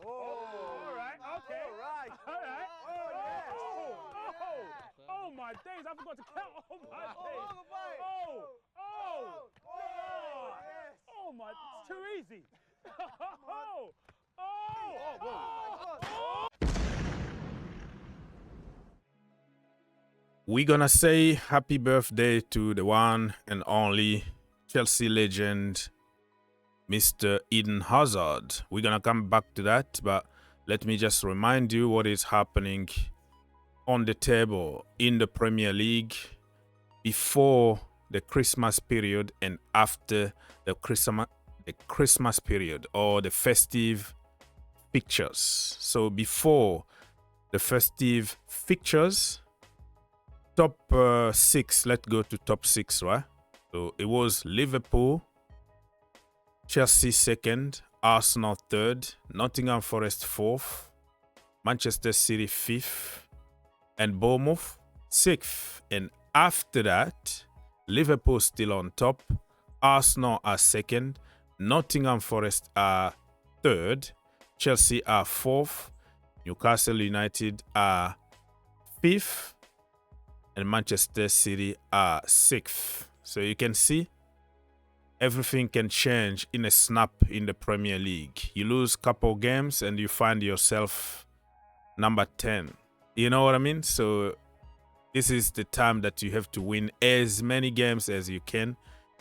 All right. Okay. All right. Oh my days! I forgot to count. Oh my days! Oh my! It's too easy. We're gonna say happy birthday to the one and only Chelsea legend, Mr. Eden Hazard. We're gonna come back to that, but let me just remind you what is happening on the table in the Premier League before the Christmas period and after the Christmas period, or the festive fixtures. So before the festive fixtures, top 6, let's go to top 6, right? So it was Liverpool, Chelsea 2nd, Arsenal 3rd, Nottingham Forest 4th, Manchester City 5th, and Bournemouth 6th. And after that, Liverpool still on top, Arsenal are 2nd, Nottingham Forest are 3rd, Chelsea are 4th, Newcastle United are 5th, and Manchester City are 6th. So you can see everything can change in a snap in the Premier League. You lose a couple games and you find yourself number 10. You know what I mean? So this is the time that you have to win as many games as you can.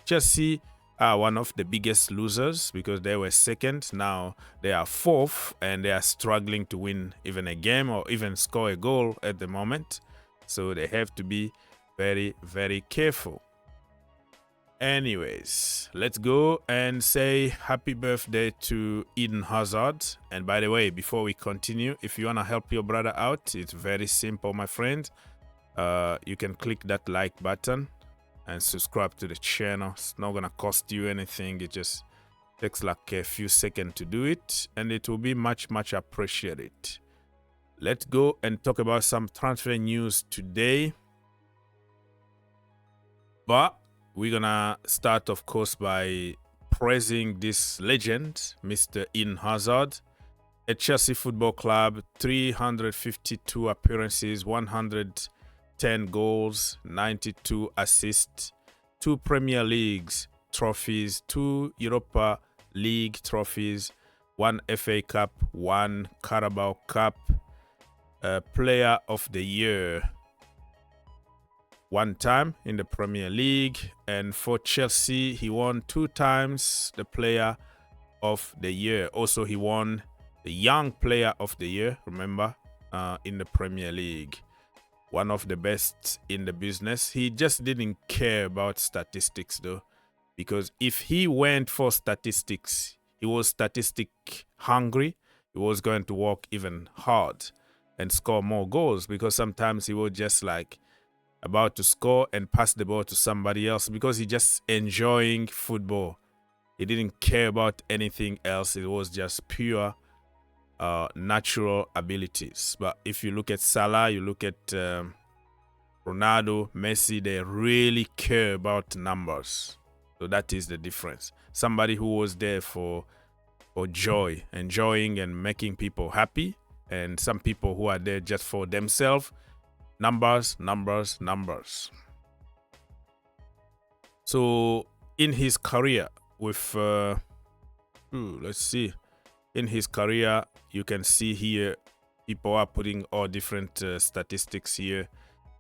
Chelsea are one of the biggest losers because they were 2nd. Now they are 4th and they are struggling to win even a game or even score a goal at the moment. So they have to be very, very careful. Anyways, let's go and say happy birthday to Eden Hazard. And by the way, before we continue, if you want to help your brother out, it's very simple, my friend. You can click that like button and subscribe to the channel. It's not going to cost you anything. It just takes like a few seconds to do it, and it will be much, much appreciated. Let's go and talk about some transfer news today. But we're gonna start, of course, by praising this legend, Mr. Eden Hazard. At Chelsea Football Club, 352 appearances, 110 goals, 92 assists, 2 Premier Leagues trophies, 2 Europa League trophies, 1 FA Cup, 1 Carabao Cup, Player of the Year 1 time in the Premier League, and for Chelsea he won 2 times the Player of the Year. Also he won the Young Player of the Year, remember, in the Premier League. One of the best in the business. He just didn't care about statistics though, because if he went for statistics, he was statistic hungry, he was going to work even hard and score more goals, because sometimes he was just like about to score and pass the ball to somebody else because he just enjoying football. He didn't care about anything else. It was just pure natural abilities. But if you look at Salah, you look at Ronaldo, Messi, they really care about numbers. So that is the difference. Somebody who was there for joy, enjoying and making people happy, and some people who are there just for themselves. Numbers, numbers, numbers. So in his career with let's see, in his career you can see here people are putting all different statistics here.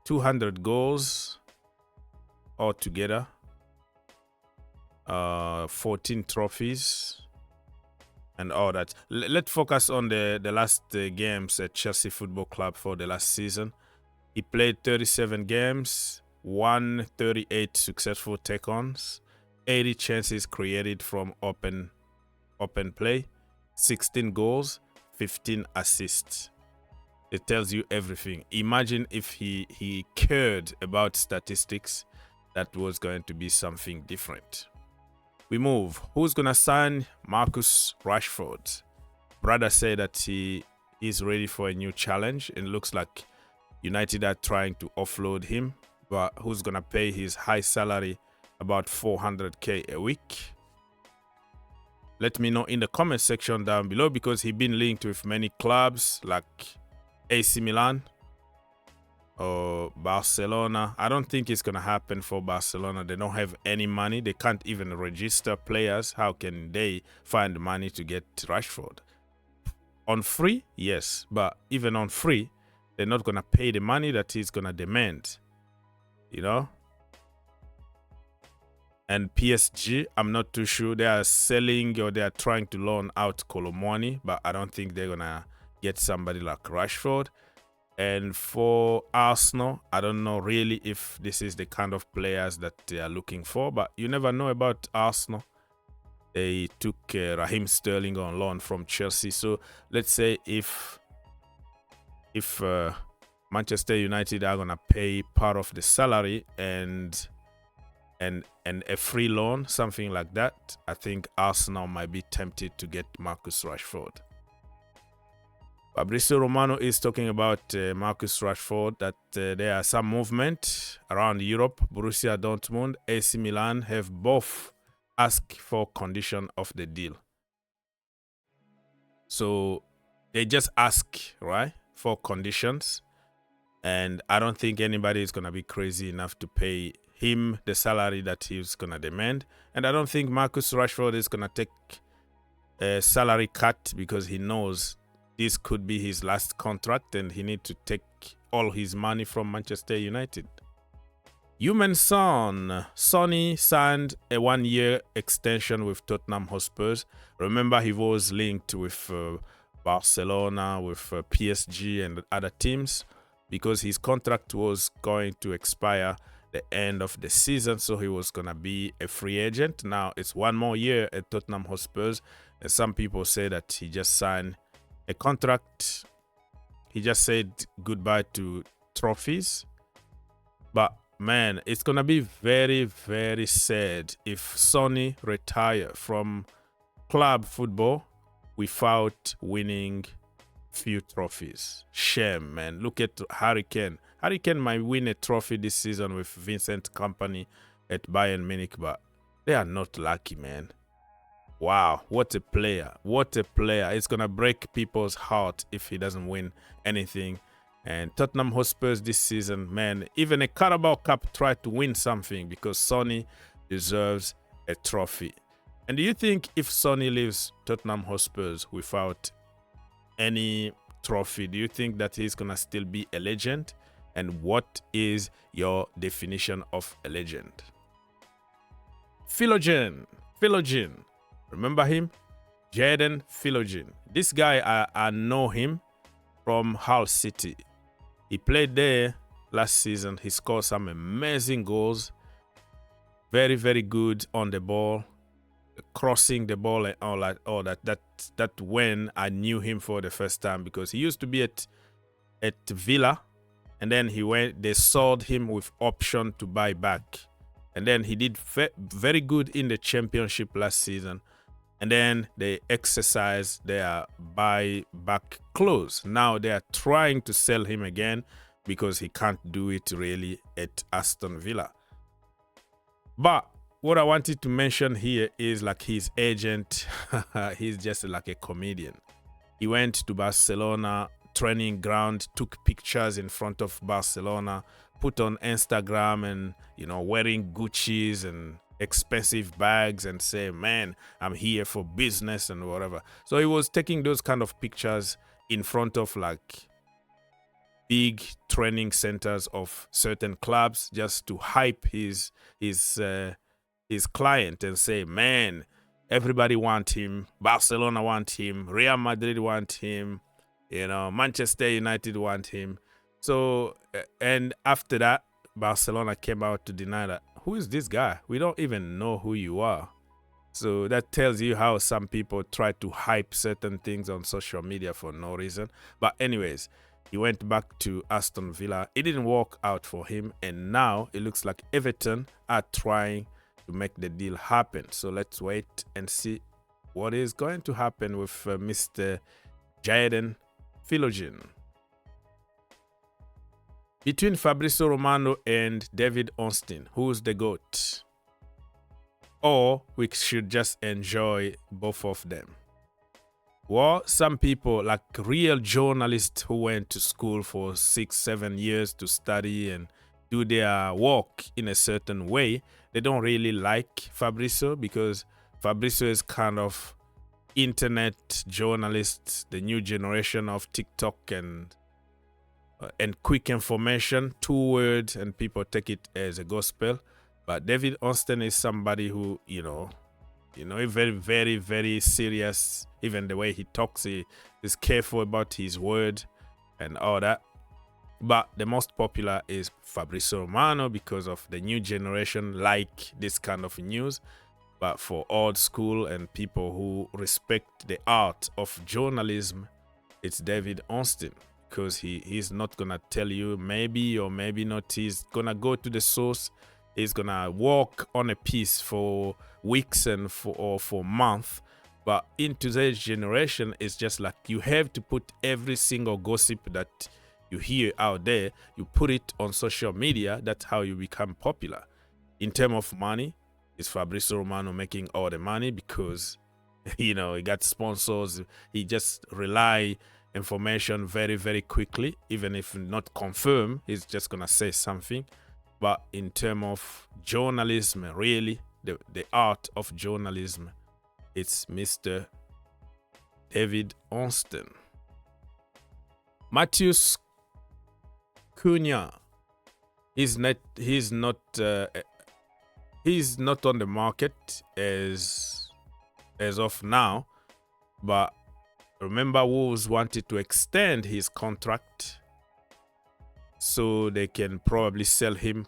200 goals altogether, 14 trophies and all that. Let's focus on the last games at Chelsea Football Club for the last season. He played 37 games, won 38 successful take-ons, 80 chances created from open play, 16 goals, 15 assists. It tells you everything. Imagine if he cared about statistics, that was going to be something different. We move. Who's going to sign Marcus Rashford? Brother said that he is ready for a new challenge, and looks like United are trying to offload him. But who's going to pay his high salary, about 400k a week? Let me know in the comment section down below, because he's been linked with many clubs like AC Milan or Barcelona. I don't think it's going to happen for Barcelona. They don't have any money. They can't even register players. How can they find money to get Rashford? On free? Yes. But even on free, they're not going to pay the money that he's going to demand. You know? And PSG, I'm not too sure. They are selling, or they are trying to loan out Colomwani, but I don't think they're going to get somebody like Rashford. And for Arsenal, I don't know really if this is the kind of players that they are looking for, but you never know about Arsenal. They took Raheem Sterling on loan from Chelsea. So let's say if Manchester United are going to pay part of the salary and a free loan, something like that, I think Arsenal might be tempted to get Marcus Rashford. Fabrizio Romano is talking about Marcus Rashford, that there are some movement around Europe. Borussia Dortmund, AC Milan have both asked for condition of the deal. So they just ask, right, for conditions. And I don't think anybody is going to be crazy enough to pay him the salary that he's going to demand. And I don't think Marcus Rashford is going to take a salary cut, because he knows this could be his last contract and he needs to take all his money from Manchester United. Heung-min Son. Sonny signed a 1-year extension with Tottenham Hotspurs. Remember, he was linked with Barcelona, with PSG and other teams, because his contract was going to expire the end of the season, so he was going to be a free agent. Now it's 1 more year at Tottenham Hotspurs, and some people say that he just signed a contract. He just said goodbye to trophies. But man, it's gonna be very, very sad if Sonny retire from club football without winning few trophies. Shame, man. Look at Harry Kane. Harry Kane might win a trophy this season with Vincent Kompany at Bayern Munich, but they are not lucky, man. Wow, what a player. What a player. It's going to break people's heart if he doesn't win anything. And Tottenham Hotspurs this season, man, even a Carabao Cup tried to win something, because Sonny deserves a trophy. And do you think if Sonny leaves Tottenham Hotspurs without any trophy, do you think that he's going to still be a legend? And what is your definition of a legend? Philogen. Remember him? Jadon Philogen. This guy, I know him from Hull City. He played there last season. He scored some amazing goals. Very, very good on the ball. Crossing the ball and all that. That when I knew him for the first time, because he used to be at Villa, and then they sold him with option to buy back. And then he did very good in the championship last season. And then they exercised their buyback clause. Now they are trying to sell him again, because he can't do it really at Aston Villa. But what I wanted to mention here is like his agent. He's just like a comedian. He went to Barcelona training ground, took pictures in front of Barcelona, put on Instagram, and wearing Gucci's and expensive bags, and say, man, I'm here for business and whatever. So he was taking those kind of pictures in front of like big training centers of certain clubs, just to hype his client and say, man, everybody want him, Barcelona want him, Real Madrid want him, Manchester United want him. So, and after that, Barcelona came out to deny that. Who is this guy? We don't even know who you are. So that tells you how some people try to hype certain things on social media for no reason. But anyways, he went back to Aston Villa. It didn't work out for him. And now it looks like Everton are trying to make the deal happen. So let's wait and see what is going to happen with Mr. Jadon Philogen. Between Fabrizio Romano and David Ornstein, who's the GOAT? or we should just enjoy both of them. Well, some people, like real journalists who went to school for 6-7 years to study and do their work in a certain way, they don't really like Fabrizio, because Fabrizio is kind of internet journalist, the new generation of TikTok and quick information, 2 words, and people take it as a gospel. But David Ornstein is somebody who, very, very, very serious. Even the way he talks, he is careful about his word and all that. But the most popular is Fabrizio Romano, because of the new generation like this kind of news. But for old school and people who respect the art of journalism, it's David Ornstein, because he's not going to tell you maybe or maybe not. He's going to go to the source. He's going to work on a piece for weeks and for months. But in today's generation, it's just like you have to put every single gossip that you hear out there, you put it on social media. That's how you become popular. In terms of money, it's Fabrizio Romano making all the money, because, he got sponsors. He just rely information very, very quickly. Even if not confirmed, he's just going to say something. But in terms of journalism, really, the art of journalism, it's Mr. David Ornstein. Matheus Cunha, he's not on the market as of now. But remember, Wolves wanted to extend his contract, so they can probably sell him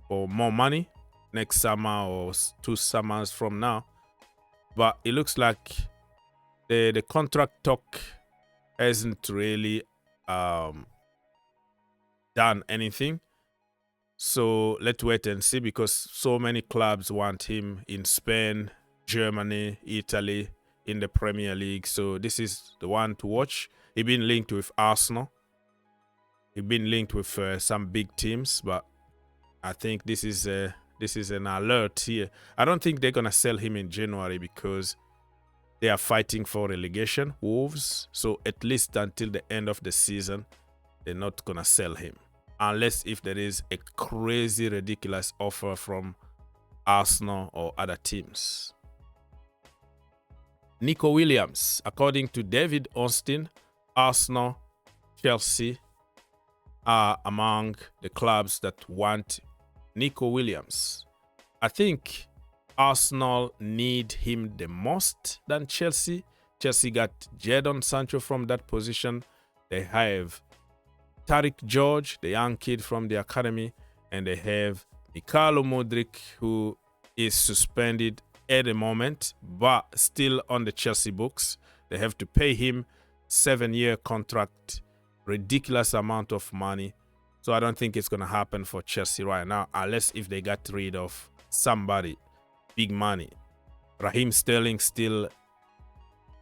for more money next summer or 2 summers from now. But it looks like the contract talk hasn't really done anything. So let's wait and see, because so many clubs want him in Spain, Germany, Italy, in the Premier League. So this is the one to watch. He's been linked with Arsenal. He's been linked with some big teams, but I think this is an alert here. I don't think they're gonna sell him in January, because they are fighting for relegation, Wolves. So at least until the end of the season, they're not gonna sell him, unless if there is a crazy, ridiculous offer from Arsenal or other teams. Nico Williams, according to David Ornstein, Arsenal, Chelsea are among the clubs that want Nico Williams. I think Arsenal need him the most than Chelsea. Chelsea got Jadon Sancho from that position. They have Tariq George, the young kid from the academy, and they have Mikhailo Mudryk, who is suspended at the moment, but still on the Chelsea books. They have to pay him 7-year contract, ridiculous amount of money. So I don't think it's going to happen for Chelsea right now, unless if they got rid of somebody, big money. Raheem Sterling still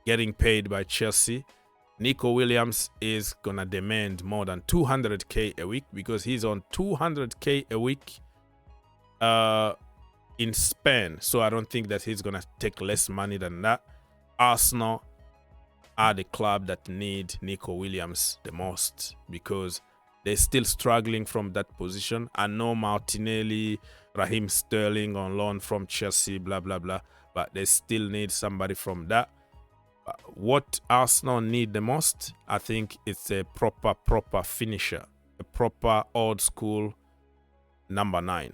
getting paid by Chelsea. Nico Williams is going to demand more than 200k a week, because he's on 200k a week in Spain. So I don't think that he's going to take less money than that. Arsenal are the club that need Nico Williams the most, because they're still struggling from that position. I know Martinelli, Raheem Sterling on loan from Chelsea, blah, blah, blah. But they still need somebody from that. What Arsenal need the most, I think it's a proper finisher. A proper old school number 9.